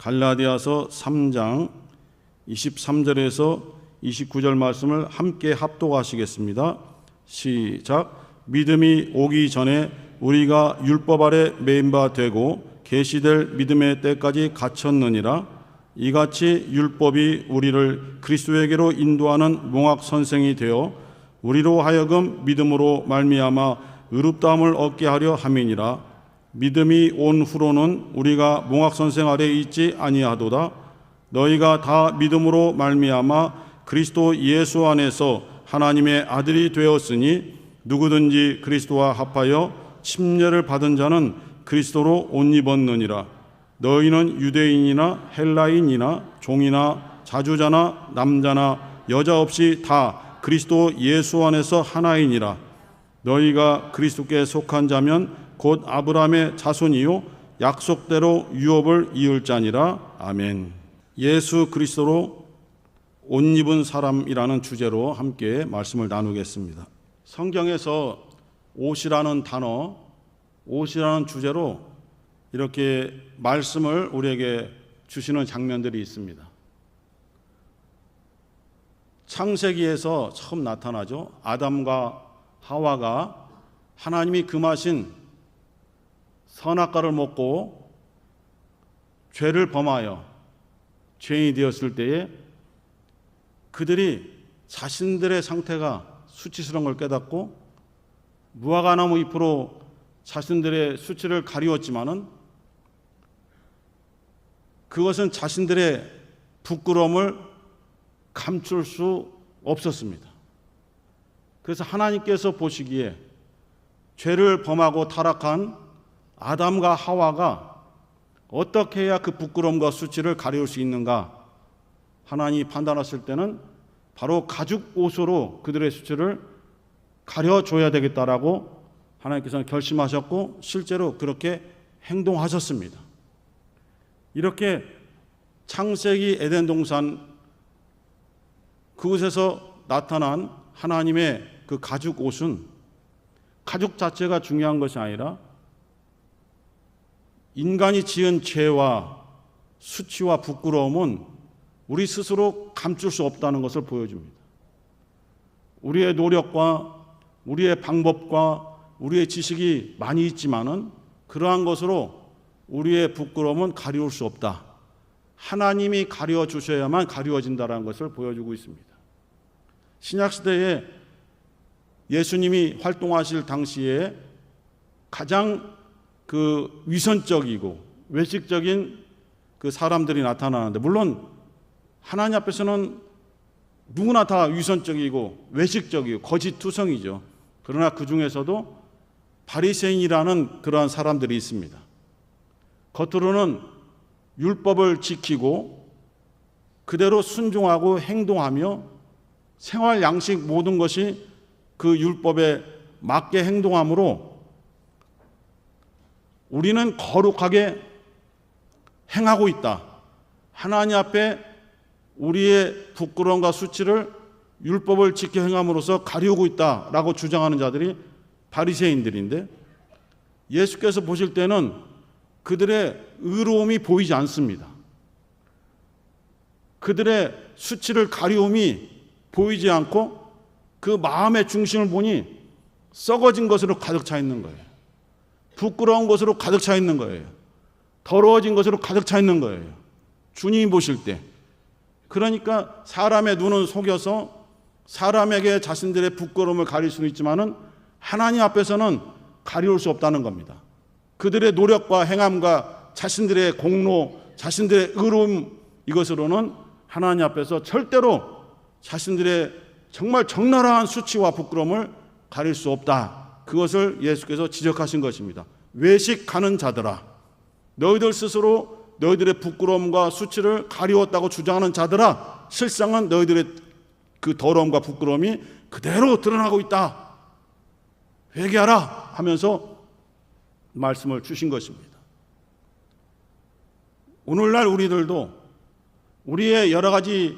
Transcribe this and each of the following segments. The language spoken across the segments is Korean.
갈라디아서 3장 23절에서 29절 말씀을 함께 합독하시겠습니다. 시작. 믿음이 오기 전에 우리가 율법 아래 매인 바 되고 계시될 믿음의 때까지 갇혔느니라. 이같이 율법이 우리를 그리스도에게로 인도하는 몽학 선생이 되어 우리로 하여금 믿음으로 말미암아 의롭다함을 얻게 하려 함이니라. 믿음이 온 후로는 우리가 몽학 선생 아래 있지 아니하도다. 너희가 다 믿음으로 말미암아 그리스도 예수 안에서 하나님의 아들이 되었으니 누구든지 그리스도와 합하여 침례를 받은 자는 그리스도로 옷 입었느니라. 너희는 유대인이나 헬라인이나 종이나 자주자나 남자나 여자 없이 다 그리스도 예수 안에서 하나이니라. 너희가 그리스도께 속한 자면 곧 아브라함의 자손이요 약속대로 유업을 이을 자니라. 아멘. 예수 그리스도로 옷 입은 사람이라는 주제로 함께 말씀을 나누겠습니다. 성경에서 옷이라는 단어, 옷이라는 주제로 이렇게 말씀을 우리에게 주시는 장면들이 있습니다. 창세기에서 처음 나타나죠. 아담과 하와가 하나님이 금하신 선악과를 먹고 죄를 범하여 죄인이 되었을 때에 그들이 자신들의 상태가 수치스러운 걸 깨닫고 무화과나무 잎으로 자신들의 수치를 가리웠지만은 그것은 자신들의 부끄러움을 감출 수 없었습니다. 그래서 하나님께서 보시기에 죄를 범하고 타락한 아담과 하와가 어떻게 해야 그 부끄러움과 수치를 가리울 수 있는가 하나님이 판단했을 때는 바로 가죽 옷으로 그들의 수치를 가려줘야 되겠다라고 하나님께서는 결심하셨고 실제로 그렇게 행동하셨습니다. 이렇게 창세기 에덴 동산 그곳에서 나타난 하나님의 그 가죽 옷은 가죽 자체가 중요한 것이 아니라 인간이 지은 죄와 수치와 부끄러움은 우리 스스로 감출 수 없다는 것을 보여줍니다. 우리의 노력과 우리의 방법과 우리의 지식이 많이 있지만은 그러한 것으로 우리의 부끄러움은 가리울 수 없다. 하나님이 가려 주셔야만 가리워진다는 것을 보여주고 있습니다. 신약시대에 예수님이 활동하실 당시에 가장 그 위선적이고 외식적인 그 사람들이 나타나는데, 물론 하나님 앞에서는 누구나 다 위선적이고 외식적이고 거짓투성이죠. 그러나 그 중에서도 바리새인이라는 그러한 사람들이 있습니다. 겉으로는 율법을 지키고 그대로 순종하고 행동하며 생활 양식 모든 것이 그 율법에 맞게 행동함으로 우리는 거룩하게 행하고 있다. 하나님 앞에 우리의 부끄러움과 수치를 율법을 지켜 행함으로써 가리우고 있다라고 주장하는 자들이 바리새인들인데, 예수께서 보실 때는 그들의 의로움이 보이지 않습니다. 그들의 수치를 가리움이 보이지 않고 그 마음의 중심을 보니 썩어진 것으로 가득 차 있는 거예요. 부끄러운 것으로 가득 차 있는 거예요. 더러워진 것으로 가득 차 있는 거예요. 주님이 보실 때. 그러니까 사람의 눈은 속여서 사람에게 자신들의 부끄러움을 가릴 수는 있지만은 하나님 앞에서는 가리울 수 없다는 겁니다. 그들의 노력과 행함과 자신들의 공로, 자신들의 의로움, 이것으로는 하나님 앞에서 절대로 자신들의 정말 적나라한 수치와 부끄러움을 가릴 수 없다. 그것을 예수께서 지적하신 것입니다. 외식하는 자들아, 너희들 스스로 너희들의 부끄러움과 수치를 가리웠다고 주장하는 자들아, 실상은 너희들의 그 더러움과 부끄러움이 그대로 드러나고 있다. 회개하라 하면서 말씀을 주신 것입니다. 오늘날 우리들도 우리의 여러 가지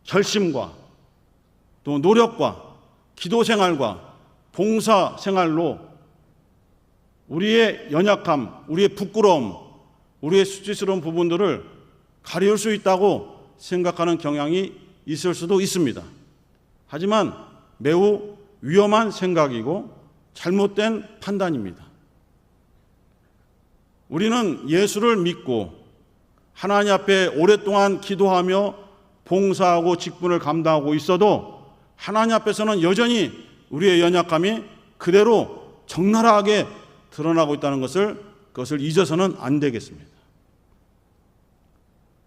결심과 또 노력과 기도 생활과 봉사 생활로 우리의 연약함, 우리의 부끄러움, 우리의 수치스러운 부분들을 가려울 수 있다고 생각하는 경향이 있을 수도 있습니다. 하지만 매우 위험한 생각이고 잘못된 판단입니다. 우리는 예수를 믿고 하나님 앞에 오랫동안 기도하며 봉사하고 직분을 감당하고 있어도 하나님 앞에서는 여전히 우리의 연약함이 그대로 적나라하게 드러나고 있다는 그것을 잊어서는 안 되겠습니다.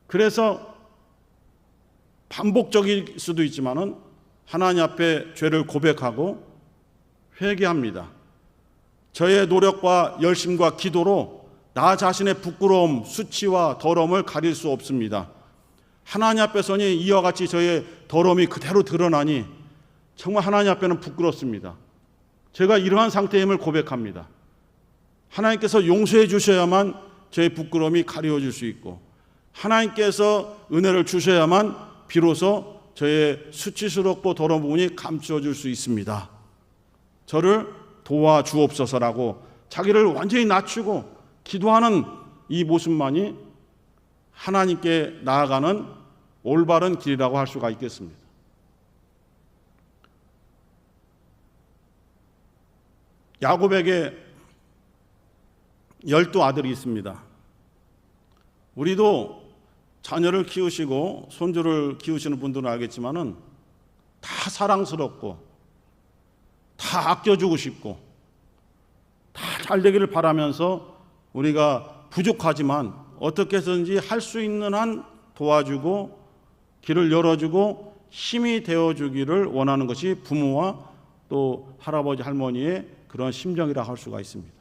그래서 반복적일 수도 있지만은 하나님 앞에 죄를 고백하고 회개합니다. 저의 노력과 열심과 기도로 나 자신의 부끄러움, 수치와 더러움을 가릴 수 없습니다. 하나님 앞에서는 이와 같이 저의 더러움이 그대로 드러나니 정말 하나님 앞에는 부끄럽습니다. 제가 이러한 상태임을 고백합니다. 하나님께서 용서해 주셔야만 저의 부끄러움이 가려질 수 있고 하나님께서 은혜를 주셔야만 비로소 저의 수치스럽고 더러운 부분이 감추어질 수 있습니다. 저를 도와주옵소서라고 자기를 완전히 낮추고 기도하는 이 모습만이 하나님께 나아가는 올바른 길이라고 할 수가 있겠습니다. 야곱에게 12 아들이 있습니다. 우리도 자녀를 키우시고 손주를 키우시는 분들은 알겠지만은 다 사랑스럽고 다 아껴주고 싶고 다 잘되기를 바라면서 우리가 부족하지만 어떻게 해서든지 할 수 있는 한 도와주고 길을 열어주고 힘이 되어주기를 원하는 것이 부모와 또 할아버지 할머니의 그런 심정이라 할 수가 있습니다.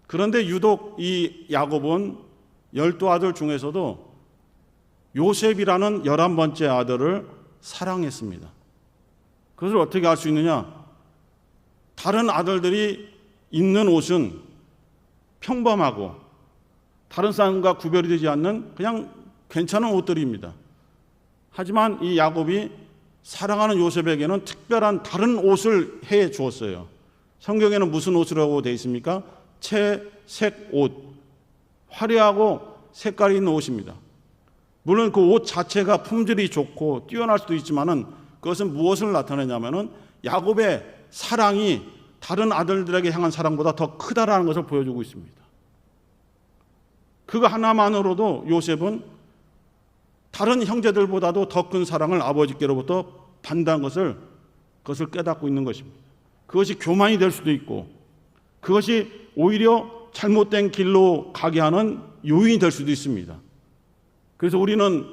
그런데 유독 이 야곱은 12 아들 중에서도 요셉이라는 11번째 아들을 사랑했습니다. 그것을 어떻게 알 수 있느냐? 다른 아들들이 입는 옷은 평범하고 다른 사람과 구별이 되지 않는 그냥 괜찮은 옷들입니다. 하지만 이 야곱이 사랑하는 요셉에게는 특별한 다른 옷을 해 주었어요. 성경에는 무슨 옷이라고 되어 있습니까? 채색 옷, 화려하고 색깔이 있는 옷입니다. 물론 그 옷 자체가 품질이 좋고 뛰어날 수도 있지만은 그것은 무엇을 나타내냐면은 야곱의 사랑이 다른 아들들에게 향한 사랑보다 더 크다라는 것을 보여주고 있습니다. 그거 하나만으로도 요셉은 다른 형제들보다도 더 큰 사랑을 아버지께로부터 받는 그것을 깨닫고 있는 것입니다. 그것이 교만이 될 수도 있고 그것이 오히려 잘못된 길로 가게 하는 요인이 될 수도 있습니다. 그래서 우리는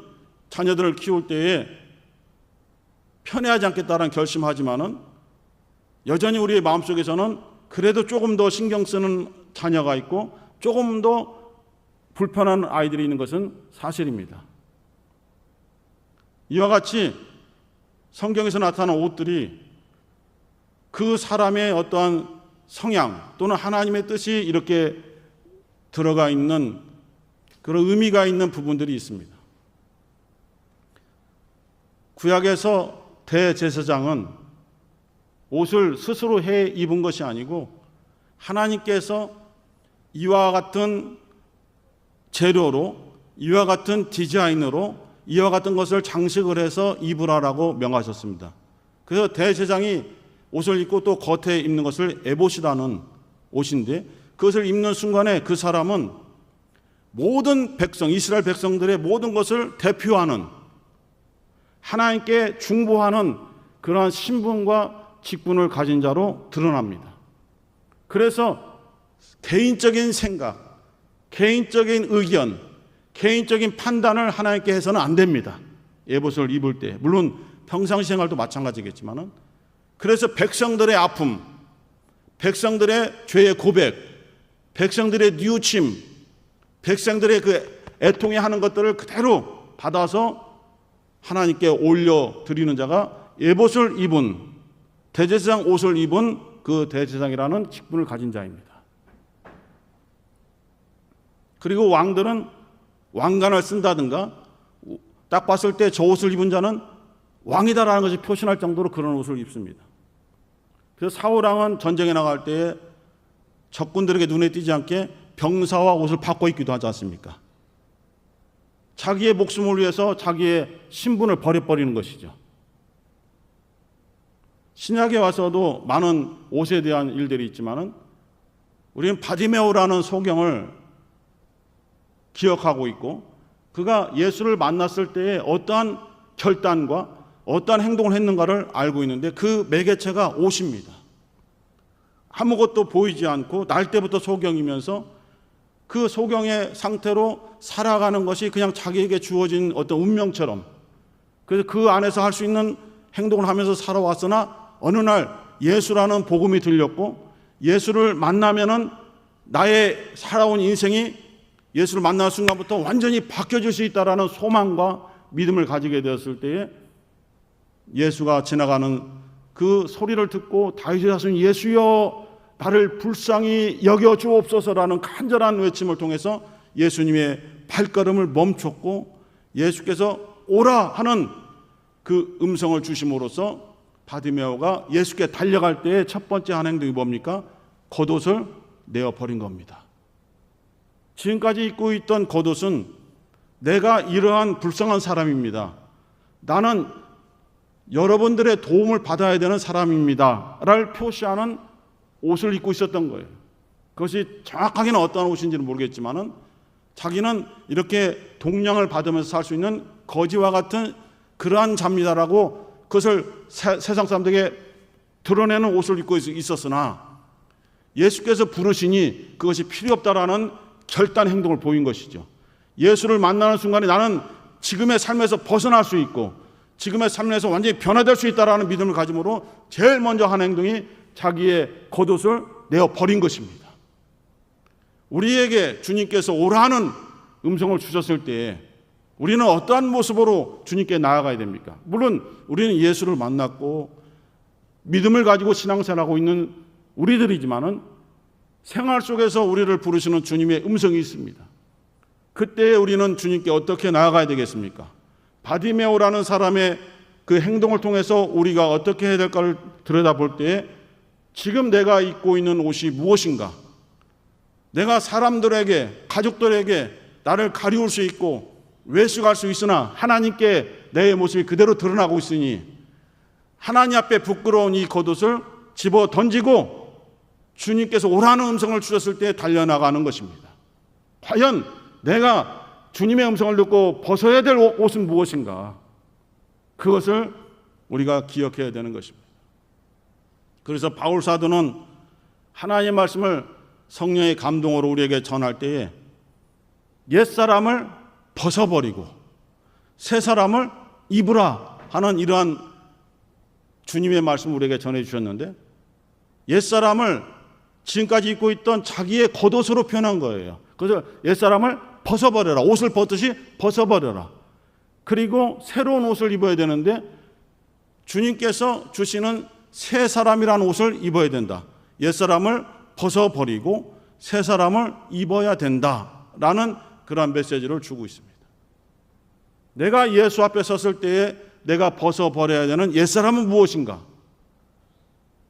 자녀들을 키울 때에 편애하지 않겠다는 결심하지만은 여전히 우리의 마음속에서는 그래도 조금 더 신경 쓰는 자녀가 있고 조금 더 불편한 아이들이 있는 것은 사실입니다. 이와 같이 성경에서 나타난 옷들이 그 사람의 어떠한 성향 또는 하나님의 뜻이 이렇게 들어가 있는 그런 의미가 있는 부분들이 있습니다. 구약에서 대제사장은 옷을 스스로 해 입은 것이 아니고 하나님께서 이와 같은 재료로 이와 같은 디자인으로 이와 같은 것을 장식을 해서 입으라라고 명하셨습니다. 그래서 대제사장이 옷을 입고 또 겉에 입는 것을 에봇이라는 옷인데 그것을 입는 순간에 그 사람은 모든 백성, 이스라엘 백성들의 모든 것을 대표하는 하나님께 중보하는 그러한 신분과 직분을 가진 자로 드러납니다. 그래서 개인적인 생각, 개인적인 의견, 개인적인 판단을 하나님께 해서는 안 됩니다. 에봇을 입을 때. 물론 평상시 생활도 마찬가지겠지만은 그래서 백성들의 아픔, 백성들의 죄의 고백, 백성들의 뉘우침, 백성들의 그 애통해 하는 것들을 그대로 받아서 하나님께 올려드리는 자가 에봇을 입은 대제사장 옷을 입은 그 대제사장이라는 직분을 가진 자입니다. 그리고 왕들은 왕관을 쓴다든가 딱 봤을 때 저 옷을 입은 자는 왕이다라는 것이 표시할 정도로 그런 옷을 입습니다. 그래서 사울왕은 전쟁에 나갈 때 적군들에게 눈에 띄지 않게 병사와 옷을 바꿔 입기도 하지 않습니까? 자기의 목숨을 위해서 자기의 신분을 버려버리는 것이죠. 신약에 와서도 많은 옷에 대한 일들이 있지만은 우리는 바디메오라는 소경을 기억하고 있고, 그가 예수를 만났을 때에 어떠한 결단과 어떠한 행동을 했는가를 알고 있는데, 그 매개체가 옷입니다. 아무것도 보이지 않고 날 때부터 소경이면서 그 소경의 상태로 살아가는 것이 그냥 자기에게 주어진 어떤 운명처럼, 그래서 그 안에서 할 수 있는 행동을 하면서 살아왔으나 어느 날 예수라는 복음이 들렸고, 예수를 만나면은 나의 살아온 인생이 예수를 만난 순간부터 완전히 바뀌어질 수 있다라는 소망과 믿음을 가지게 되었을 때에 예수가 지나가는 그 소리를 듣고 다윗의 자손 예수여 나를 불쌍히 여겨 주옵소서라는 간절한 외침을 통해서 예수님의 발걸음을 멈췄고, 예수께서 오라 하는 그 음성을 주심으로써 바디메오가 예수께 달려갈 때의 첫 번째 한 행동이 뭡니까? 겉옷을 내어버린 겁니다. 지금까지 입고 있던 겉옷은 내가 이러한 불쌍한 사람입니다, 나는 여러분들의 도움을 받아야 되는 사람입니다 를 표시하는 옷을 입고 있었던 거예요. 그것이 정확하게는 어떤 옷인지는 모르겠지만은 자기는 이렇게 동량을 받으면서 살 수 있는 거지와 같은 그러한 자입니다라고 그것을 세상 사람들에게 드러내는 옷을 입고 있었으나, 예수께서 부르시니 그것이 필요 없다라는 결단 행동을 보인 것이죠. 예수를 만나는 순간에 나는 지금의 삶에서 벗어날 수 있고 지금의 삶에서 완전히 변화될 수 있다라는 믿음을 가짐으로 제일 먼저 한 행동이 자기의 겉옷을 내어버린 것입니다. 우리에게 주님께서 오라는 음성을 주셨을 때에 우리는 어떠한 모습으로 주님께 나아가야 됩니까? 물론 우리는 예수를 만났고 믿음을 가지고 신앙생활하고 있는 우리들이지만은 생활 속에서 우리를 부르시는 주님의 음성이 있습니다. 그때 우리는 주님께 어떻게 나아가야 되겠습니까? 바디메오라는 사람의 그 행동을 통해서 우리가 어떻게 해야 될까를 들여다볼 때에 지금 내가 입고 있는 옷이 무엇인가? 내가 사람들에게, 가족들에게 나를 가리울 수 있고 외식할 수 있으나 하나님께 내 모습이 그대로 드러나고 있으니 하나님 앞에 부끄러운 이 겉옷을 집어 던지고 주님께서 오라는 음성을 주셨을 때 달려나가는 것입니다. 과연 내가 주님의 음성을 듣고 벗어야 될 옷은 무엇인가? 그것을 우리가 기억해야 되는 것입니다. 그래서 바울 사도는 하나님의 말씀을 성령의 감동으로 우리에게 전할 때에 옛사람을 벗어버리고 새 사람을 입으라 하는 이러한 주님의 말씀을 우리에게 전해주셨는데, 옛사람을 지금까지 입고 있던 자기의 겉옷으로 표현한 거예요. 그래서 옛사람을 벗어버려라, 옷을 벗듯이 벗어버려라. 그리고 새로운 옷을 입어야 되는데 주님께서 주시는 새 사람이라는 옷을 입어야 된다. 옛사람을 벗어버리고 새 사람을 입어야 된다라는 그러한 메시지를 주고 있습니다. 내가 예수 앞에 섰을 때에 내가 벗어버려야 되는 옛사람은 무엇인가?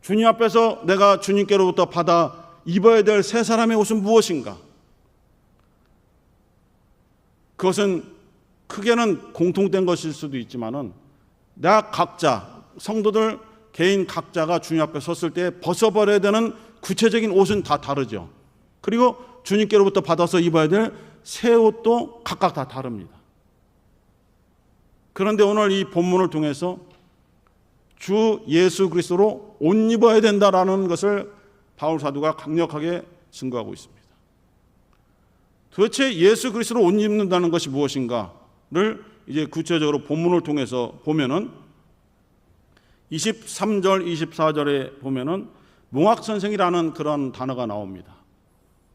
주님 앞에서 내가 주님께로부터 받아 입어야 될 새 사람의 옷은 무엇인가? 그것은 크게는 공통된 것일 수도 있지만은 나 각자, 성도들 개인 각자가 주님 앞에 섰을 때 벗어버려야 되는 구체적인 옷은 다 다르죠. 그리고 주님께로부터 받아서 입어야 될 새 옷도 각각 다 다릅니다. 그런데 오늘 이 본문을 통해서 주 예수 그리스도로 옷 입어야 된다라는 것을 바울 사도가 강력하게 증거하고 있습니다. 도대체 예수 그리스도로 옷 입는다는 것이 무엇인가를 이제 구체적으로 본문을 통해서 보면은 23절, 24절에 보면은 몽학선생이라는 그런 단어가 나옵니다.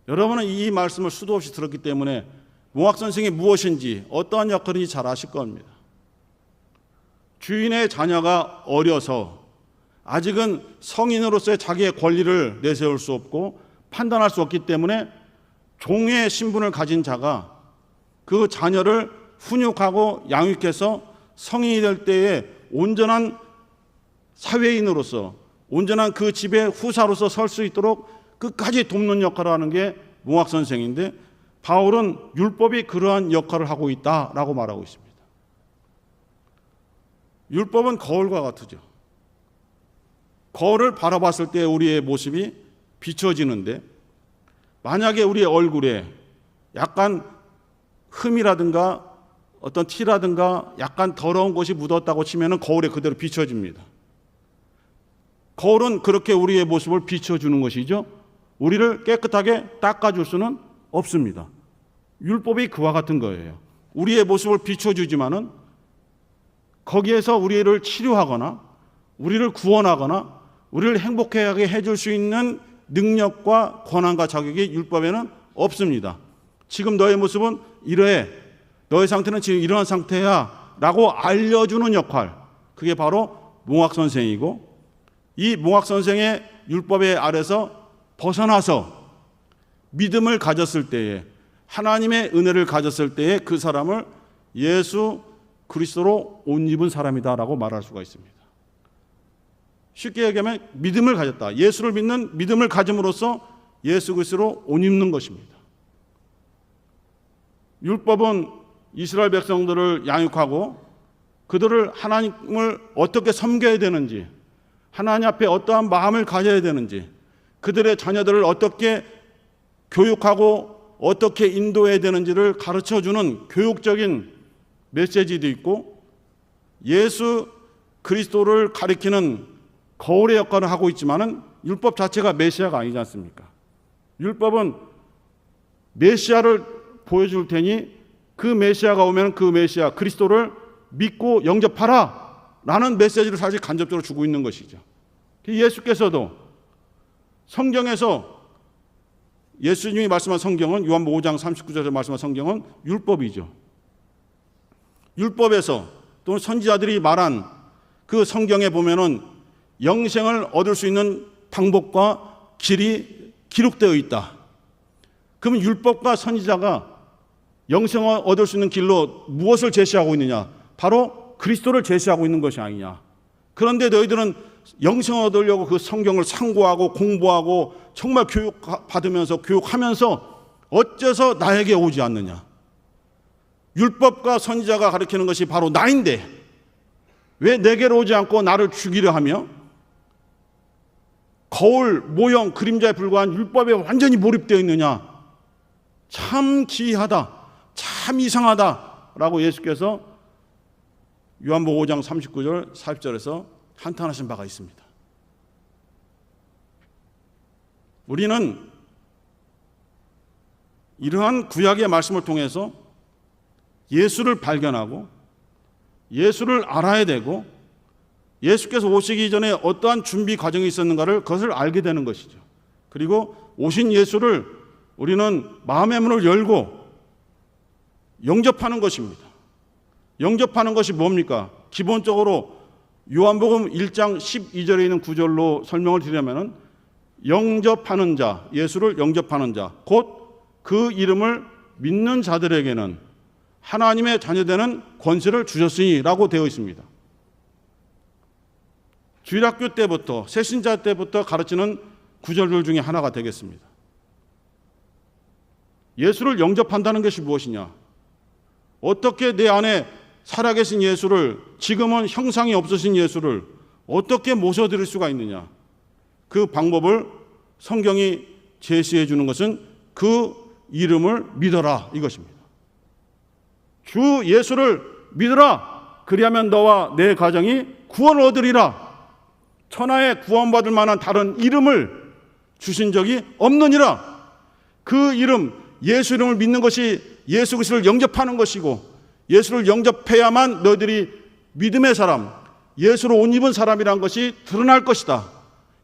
여러분은 이 말씀을 수도 없이 들었기 때문에 몽학선생이 무엇인지 어떠한 역할인지 잘 아실 겁니다. 주인의 자녀가 어려서 아직은 성인으로서의 자기의 권리를 내세울 수 없고 판단할 수 없기 때문에 종의 신분을 가진 자가 그 자녀를 훈육하고 양육해서 성인이 될 때에 온전한 사회인으로서, 온전한 그 집의 후사로서 설 수 있도록 끝까지 돕는 역할을 하는 게 몽학선생인데, 바울은 율법이 그러한 역할을 하고 있다라고 말하고 있습니다. 율법은 거울과 같으죠. 거울을 바라봤을 때 우리의 모습이 비춰지는데, 만약에 우리의 얼굴에 약간 흠이라든가 어떤 티라든가 약간 더러운 것이 묻었다고 치면 거울에 그대로 비춰집니다. 거울은 그렇게 우리의 모습을 비춰주는 것이죠. 우리를 깨끗하게 닦아줄 수는 없습니다. 율법이 그와 같은 거예요. 우리의 모습을 비춰주지만은 거기에서 우리를 치료하거나 우리를 구원하거나 우리를 행복하게 해줄 수 있는 능력과 권한과 자격이 율법에는 없습니다. 지금 너의 모습은 이러해, 너의 상태는 지금 이러한 상태야 라고 알려주는 역할, 그게 바로 몽학선생이고, 이 몽학선생의 율법의 아래서 벗어나서 믿음을 가졌을 때에, 하나님의 은혜를 가졌을 때에 그 사람을 예수 그리스도로 옷 입은 사람이다라고 말할 수가 있습니다. 쉽게 얘기하면 믿음을 가졌다. 예수를 믿는 믿음을 가짐으로써 예수 그리스도로 옷 입는 것입니다. 율법은 이스라엘 백성들을 양육하고 그들을 하나님을 어떻게 섬겨야 되는지, 하나님 앞에 어떠한 마음을 가져야 되는지, 그들의 자녀들을 어떻게 교육하고 어떻게 인도해야 되는지를 가르쳐주는 교육적인 메시지도 있고, 예수 그리스도를 가리키는 거울의 역할을 하고 있지만은 율법 자체가 메시아가 아니지 않습니까? 율법은 메시아를 보여줄 테니 그 메시아가 오면 그 메시아 그리스도를 믿고 영접하라 라는 메시지를 사실 간접적으로 주고 있는 것이죠. 예수께서도 성경에서, 예수님이 말씀한 성경은, 요한복음 5장 39절에 말씀한 성경은 율법이죠. 율법에서 또는 선지자들이 말한 그 성경에 보면은 영생을 얻을 수 있는 방법과 길이 기록되어 있다. 그러면 율법과 선지자가 영생을 얻을 수 있는 길로 무엇을 제시하고 있느냐? 바로 그리스도를 제시하고 있는 것이 아니냐. 그런데 너희들은 영생을 얻으려고 그 성경을 상고하고 공부하고 정말 교육받으면서 교육하면서 어째서 나에게 오지 않느냐? 율법과 선지자가 가르치는 것이 바로 나인데 왜 내게로 오지 않고 나를 죽이려 하며 거울, 모형, 그림자에 불과한 율법에 완전히 몰입되어 있느냐? 참 기이하다, 참 이상하다 라고 예수께서 요한복음 5장 39절 40절에서 한탄하신 바가 있습니다. 우리는 이러한 구약의 말씀을 통해서 예수를 발견하고 예수를 알아야 되고, 예수께서 오시기 전에 어떠한 준비 과정이 있었는가를 그것을 알게 되는 것이죠. 그리고 오신 예수를 우리는 마음의 문을 열고 영접하는 것입니다. 영접하는 것이 뭡니까? 기본적으로 요한복음 1장 12절에 있는 구절로 설명을 드리려면, 영접하는 자, 예수를 영접하는 자, 곧 그 이름을 믿는 자들에게는 하나님의 자녀되는 권세를 주셨으니 라고 되어 있습니다. 주일학교 때부터, 새신자 때부터 가르치는 구절들 중에 하나가 되겠습니다. 예수를 영접한다는 것이 무엇이냐? 어떻게 내 안에 살아계신 예수를, 지금은 형상이 없으신 예수를 어떻게 모셔드릴 수가 있느냐? 그 방법을 성경이 제시해 주는 것은 그 이름을 믿어라 이것입니다. 주 예수를 믿으라. 그리하면 너와 내 가정이 구원을 얻으리라. 천하에 구원받을 만한 다른 이름을 주신 적이 없느니라. 그 이름, 예수 이름을 믿는 것이 예수 그리스도를 영접하는 것이고, 예수를 영접해야만 너희들이 믿음의 사람, 예수로 옷 입은 사람이란 것이 드러날 것이다.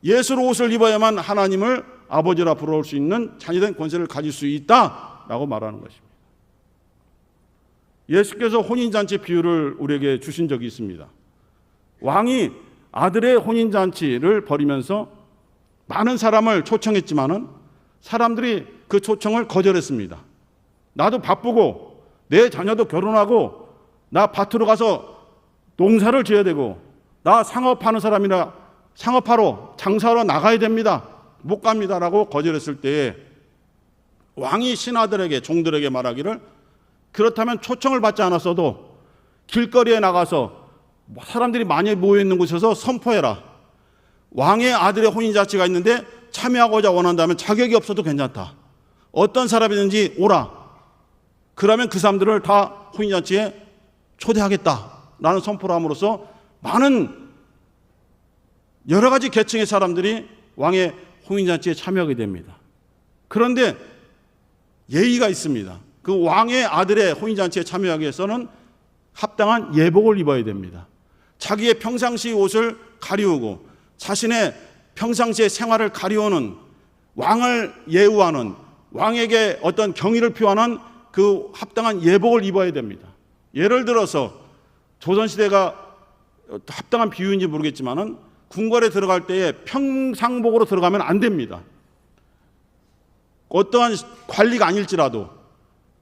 예수로 옷을 입어야만 하나님을 아버지라 부러울 수 있는 자녀된 권세를 가질 수 있다라고 말하는 것입니다. 예수께서 혼인잔치 비유를 우리에게 주신 적이 있습니다. 왕이 아들의 혼인잔치를 벌이면서 많은 사람을 초청했지만은 사람들이 그 초청을 거절했습니다. 나도 바쁘고 내 자녀도 결혼하고 나 밭으로 가서 농사를 지어야 되고 나 상업하는 사람이라 상업하러 장사하러 나가야 됩니다. 못 갑니다라고 거절했을 때에 왕이 신하들에게, 종들에게 말하기를 그렇다면 초청을 받지 않았어도 길거리에 나가서 사람들이 많이 모여있는 곳에서 선포해라. 왕의 아들의 혼인잔치가 있는데 참여하고자 원한다면 자격이 없어도 괜찮다. 어떤 사람이든지 오라. 그러면 그 사람들을 다 혼인잔치에 초대하겠다라는 선포를 함으로써 많은 여러 가지 계층의 사람들이 왕의 혼인잔치에 참여하게 됩니다. 그런데 예의가 있습니다. 그 왕의 아들의 혼인잔치에 참여하기 위해서는 합당한 예복을 입어야 됩니다. 자기의 평상시 옷을 가리우고 자신의 평상시의 생활을 가리우는, 왕을 예우하는, 왕에게 어떤 경의를 표하는 그 합당한 예복을 입어야 됩니다. 예를 들어서 조선시대가 합당한 비유인지 모르겠지만은 궁궐에 들어갈 때에 평상복으로 들어가면 안 됩니다. 어떠한 관리가 아닐지라도,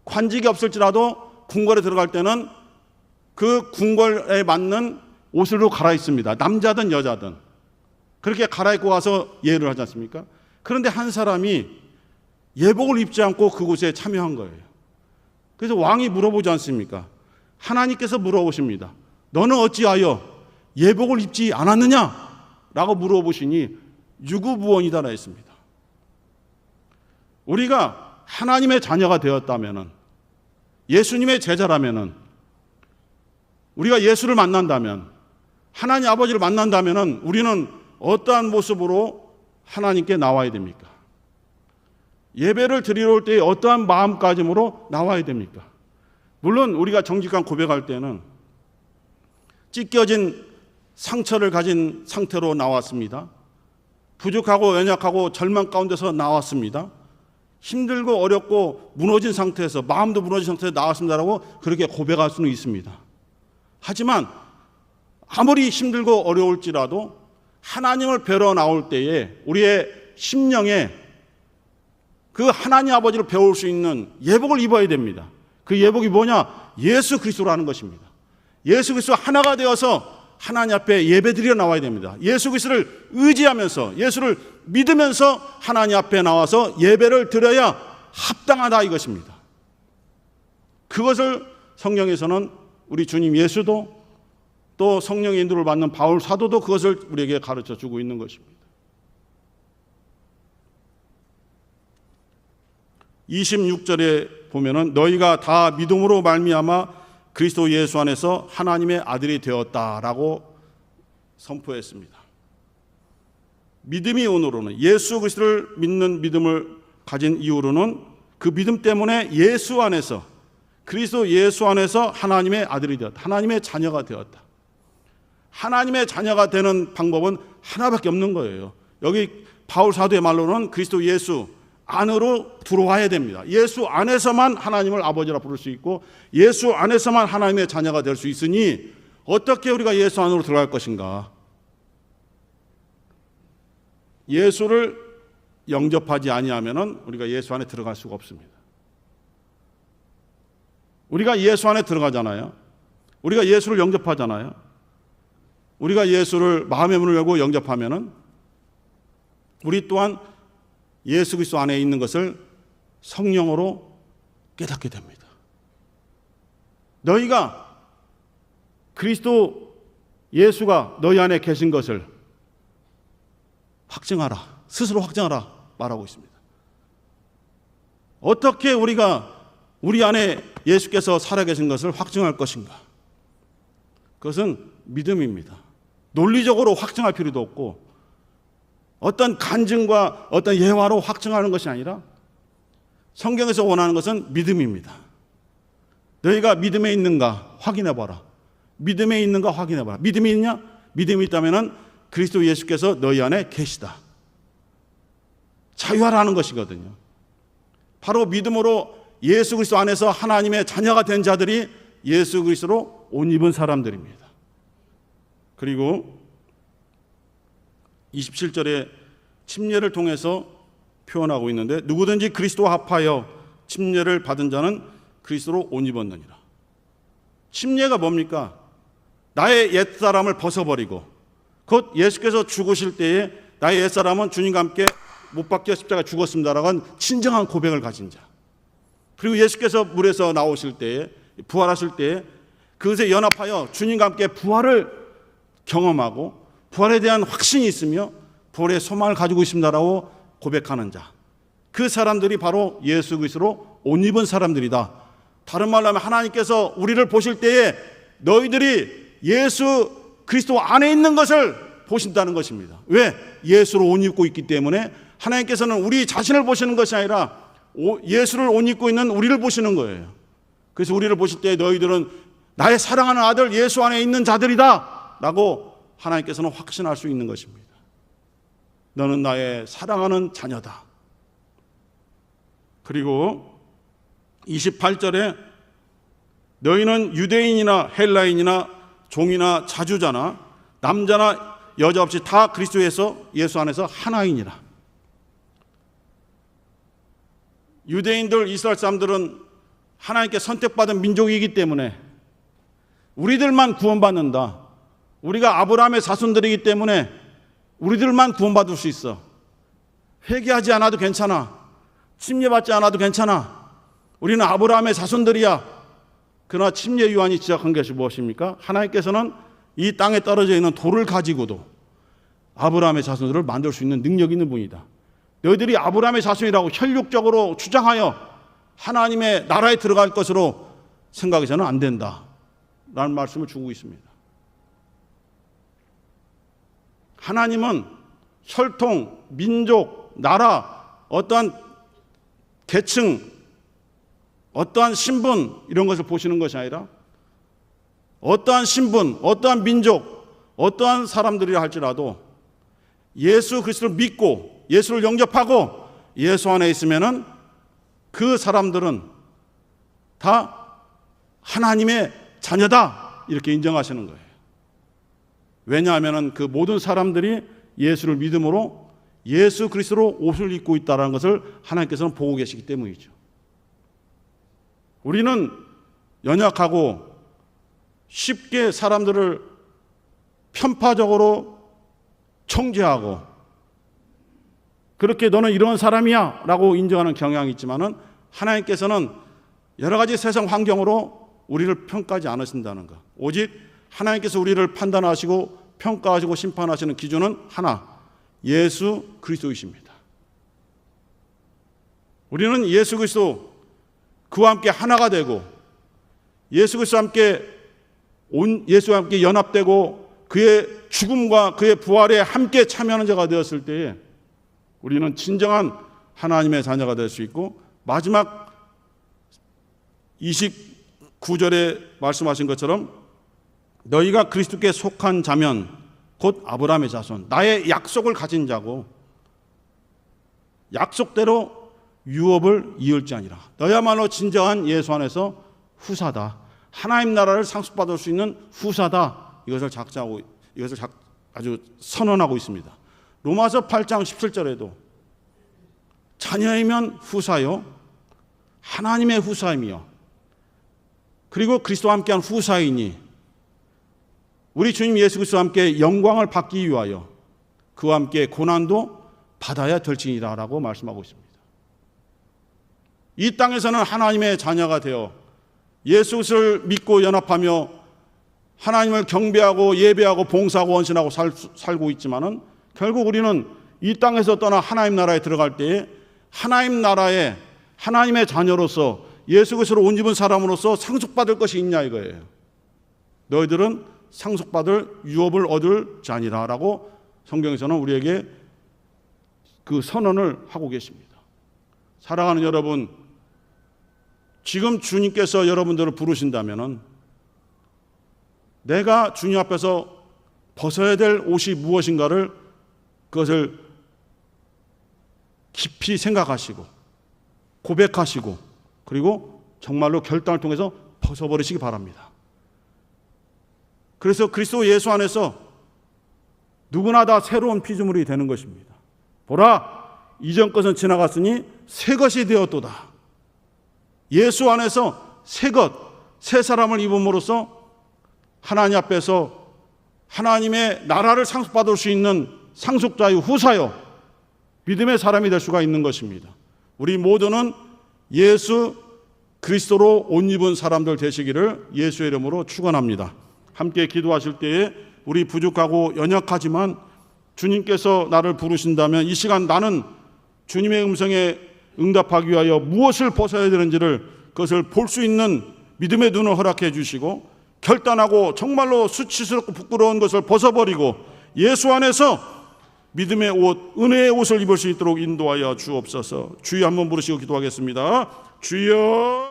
관직이 없을지라도 궁궐에 들어갈 때는 그 궁궐에 맞는 옷으로 갈아입습니다. 남자든 여자든 그렇게 갈아입고 와서 예를 하지 않습니까? 그런데 한 사람이 예복을 입지 않고 그곳에 참여한 거예요. 그래서 왕이 물어보지 않습니까? 하나님께서 물어보십니다. 너는 어찌하여 예복을 입지 않았느냐? 라고 물어보시니 유구부원이다라 했습니다. 우리가 하나님의 자녀가 되었다면, 예수님의 제자라면, 우리가 예수를 만난다면, 하나님 아버지를 만난다면 우리는 어떠한 모습으로 하나님께 나와야 됩니까? 예배를 드리러 올 때 어떠한 마음가짐으로 나와야 됩니까? 물론 우리가 정직한 고백할 때는 찢겨진 상처를 가진 상태로 나왔습니다. 부족하고 연약하고 절망 가운데서 나왔습니다. 힘들고 어렵고 무너진 상태에서, 마음도 무너진 상태에서 나왔습니다라고 그렇게 고백할 수는 있습니다. 하지만 아무리 힘들고 어려울지라도 하나님을 뵈러 나올 때에 우리의 심령에 그 하나님 아버지를 배울 수 있는 예복을 입어야 됩니다. 그 예복이 뭐냐? 예수 그리스도라는 것입니다. 예수 그리스도 하나가 되어서 하나님 앞에 예배드리러 나와야 됩니다. 예수 그리스도를 의지하면서, 예수를 믿으면서 하나님 앞에 나와서 예배를 드려야 합당하다 이것입니다. 그것을 성경에서는 우리 주님 예수도 또 성령의 인도를 받는 바울 사도도 그것을 우리에게 가르쳐 주고 있는 것입니다. 26절에 보면은 너희가 다 믿음으로 말미암아 그리스도 예수 안에서 하나님의 아들이 되었다라고 선포했습니다. 믿음이 오늘로는, 예수 그리스도를 믿는 믿음을 가진 이후로는 그 믿음 때문에 예수 안에서, 그리스도 예수 안에서 하나님의 아들이 되었다. 하나님의 자녀가 되었다. 하나님의 자녀가 되는 방법은 하나밖에 없는 거예요. 여기 바울 사도의 말로는 그리스도 예수 안으로 들어와야 됩니다. 예수 안에서만 하나님을 아버지라 부를 수 있고 예수 안에서만 하나님의 자녀가 될 수 있으니 어떻게 우리가 예수 안으로 들어갈 것인가? 예수를 영접하지 아니하면은 우리가 예수 안에 들어갈 수가 없습니다. 우리가 예수 안에 들어가잖아요. 우리가 예수를 영접하잖아요. 우리가 예수를 마음의 문을 열고 영접하면은 우리 또한 예수 그리스도 안에 있는 것을 성령으로 깨닫게 됩니다. 너희가 그리스도 예수가 너희 안에 계신 것을 확증하라. 스스로 확증하라 말하고 있습니다. 어떻게 우리가 우리 안에 예수께서 살아계신 것을 확증할 것인가? 그것은 믿음입니다. 논리적으로 확증할 필요도 없고 어떤 간증과 어떤 예화로 확증하는 것이 아니라 성경에서 원하는 것은 믿음입니다. 너희가 믿음에 있는가 확인해봐라. 믿음에 있는가 확인해봐라. 믿음이 있냐? 믿음이 있다면 그리스도 예수께서 너희 안에 계시다. 자유하라는 것이거든요. 바로 믿음으로 예수 그리스도 안에서 하나님의 자녀가 된 자들이 예수 그리스도로 옷 입은 사람들입니다. 그리고 27절에 침례를 통해서 표현하고 있는데 누구든지 그리스도와 합하여 침례를 받은 자는 그리스도로 옷 입었느니라. 침례가 뭡니까? 나의 옛사람을 벗어버리고 곧 예수께서 죽으실 때에 나의 옛사람은 주님과 함께 못 박혀 십자가 죽었습니다라고 한 진정한 고백을 가진 자. 그리고 예수께서 물에서 나오실 때에, 부활하실 때에 그것에 연합하여 주님과 함께 부활을 경험하고 부활에 대한 확신이 있으며 부활의 소망을 가지고 있습니다라고 고백하는 자. 그 사람들이 바로 예수 그리스도로 옷 입은 사람들이다. 다른 말로 하면 하나님께서 우리를 보실 때에 너희들이 예수 그리스도 안에 있는 것을 보신다는 것입니다. 왜? 예수로 옷 입고 있기 때문에 하나님께서는 우리 자신을 보시는 것이 아니라 예수를 옷 입고 있는 우리를 보시는 거예요. 그래서 우리를 보실 때 너희들은 나의 사랑하는 아들 예수 안에 있는 자들이다 라고 하나님께서는 확신할 수 있는 것입니다. 너는 나의 사랑하는 자녀다. 그리고 28절에 너희는 유대인이나 헬라인이나 종이나 자주자나 남자나 여자 없이 다 그리스도에서 예수 안에서 하나이니라. 유대인들 이스라엘 사람들은 하나님께 선택받은 민족이기 때문에 우리들만 구원받는다. 우리가 아브라함의 자손들이기 때문에 우리들만 구원받을 수 있어. 회개하지 않아도 괜찮아. 침례받지 않아도 괜찮아. 우리는 아브라함의 자손들이야. 그러나 침례 요한이 지적한 것이 무엇입니까? 하나님께서는 이 땅에 떨어져 있는 돌을 가지고도 아브라함의 자손들을 만들 수 있는 능력이 있는 분이다. 너희들이 아브라함의 자손이라고 혈육적으로 주장하여 하나님의 나라에 들어갈 것으로 생각해서는 안 된다 라는 말씀을 주고 있습니다. 하나님은 혈통, 민족, 나라, 어떠한 계층, 어떠한 신분 이런 것을 보시는 것이 아니라 어떠한 신분, 어떠한 민족, 어떠한 사람들이라 할지라도 예수 그리스도를 믿고 예수를 영접하고 예수 안에 있으면은 그 사람들은 다 하나님의 자녀다 이렇게 인정하시는 거예요. 왜냐하면 그 모든 사람들이 예수를 믿음으로 예수 그리스도로 옷을 입고 있다는 것을 하나님께서는 보고 계시기 때문이죠. 우리는 연약하고 쉽게 사람들을 편파적으로 정죄하고 그렇게 너는 이런 사람이야 라고 인정하는 경향이 있지만은 하나님께서는 여러 가지 세상 환경으로 우리를 평가하지 않으신다는 것. 오직 하나님께서 우리를 판단하시고 평가하시고 심판하시는 기준은 하나, 예수 그리스도이십니다. 우리는 예수 그리스도 그와 함께 하나가 되고 예수 그리스도와 함께 연합되고 그의 죽음과 그의 부활에 함께 참여하는 자가 되었을 때에 우리는 진정한 하나님의 자녀가 될 수 있고 마지막 29절에 말씀하신 것처럼 너희가 그리스도께 속한 자면 곧 아브라함의 자손, 나의 약속을 가진 자고 약속대로 유업을 이을 자니라. 너야말로 진정한 예수 안에서 후사다. 하나님 나라를 상속받을 수 있는 후사다. 이것을 아주 선언하고 있습니다. 로마서 8장 17절에도 자녀이면 후사요 하나님의 후사이며 그리고 그리스도와 함께한 후사이니 우리 주님 예수 그리스도와 함께 영광을 받기 위하여 그와 함께 고난도 받아야 될지니라 라고 말씀하고 있습니다. 이 땅에서는 하나님의 자녀가 되어 예수 그리스도를 믿고 연합하며 하나님을 경배하고 예배하고 봉사하고 원신하고 살고 있지만은 결국 우리는 이 땅에서 떠나 하나님 나라에 들어갈 때에 하나님 나라에 하나님의 자녀로서 예수 그리스도로 옷 입은 사람으로서 상속받을 것이 있냐 이거예요. 너희들은 상속받을 유업을 얻을 자니라 라고 성경에서는 우리에게 그 선언을 하고 계십니다. 사랑하는 여러분, 지금 주님께서 여러분들을 부르신다면은 내가 주님 앞에서 벗어야 될 옷이 무엇인가를 그것을 깊이 생각하시고 고백하시고 그리고 정말로 결단을 통해서 벗어버리시기 바랍니다. 그래서 그리스도 예수 안에서 누구나 다 새로운 피조물이 되는 것입니다. 보라, 이전 것은 지나갔으니 새 것이 되었도다. 예수 안에서 새 것, 새 사람을 입음으로써 하나님 앞에서 하나님의 나라를 상속받을 수 있는 상속자요 후사요 믿음의 사람이 될 수가 있는 것입니다. 우리 모두는 예수 그리스도로 옷 입은 사람들 되시기를 예수의 이름으로 축원합니다. 함께 기도하실 때에 우리 부족하고 연약하지만 주님께서 나를 부르신다면 이 시간 나는 주님의 음성에 응답하기 위하여 무엇을 벗어야 되는지를 그것을 볼 수 있는 믿음의 눈을 허락해 주시고 결단하고 정말로 수치스럽고 부끄러운 것을 벗어버리고 예수 안에서 믿음의 옷, 은혜의 옷을 입을 수 있도록 인도하여 주옵소서. 주여 한번 부르시고 기도하겠습니다. 주여.